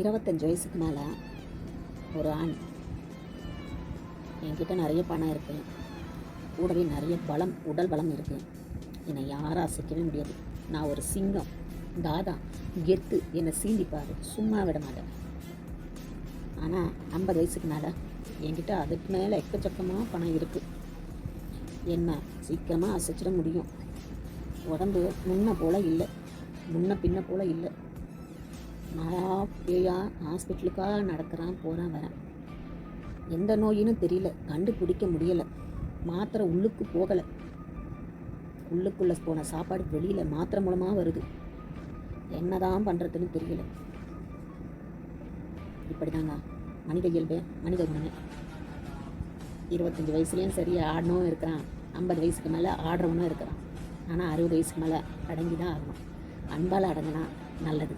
25 வயசுக்கு மேலே ஒரு ஆண், என்கிட்ட நிறைய பணம் இருக்குது, கூடவே நிறைய பலம், உடல் பலம் இருக்குது, என்னை யாரும் அசைக்கவே முடியாது, நான் ஒரு சிங்கம், தாதா, கெத்து, என்னை சீண்டிப்பார், சும்மா விட மாட்டேன். ஆனால் 50 வயசுக்கு மேலே என்கிட்ட அதுக்கு மேலே எக்கச்சக்கமாக பணம் இருக்குது, என்னை சீக்கிரமாக அசைச்சிட முடியும். உடம்பு முன்ன போல் இல்லை, முன்ன பின்ன போல் இல்லை. நான் பேயா ஹாஸ்பிட்டலுக்காக நடக்கிறேன், போகிறேன், வரேன். எந்த நோயின்னு தெரியல, கண்டுபிடிக்க முடியலை. மாத்திரை உள்ளுக்கு போகலை, உள்ளுக்குள்ளே போன சாப்பாடு வெளியில் மாத்திரை மூலமாக வருது. என்ன தான் பண்ணுறதுன்னு தெரியல. இப்படி தாங்க மனித இயல்பு, மனித குணமே. 25 வயசுலேயும் சரி ஆடணும் இருக்கிறான், 50 வயசுக்கு மேலே ஆடுறவனும் இருக்கிறான். ஆனால் 60 வயசுக்கு மேலே அடங்கி தான் ஆகணும். அன்பால் அடங்கினா நல்லது.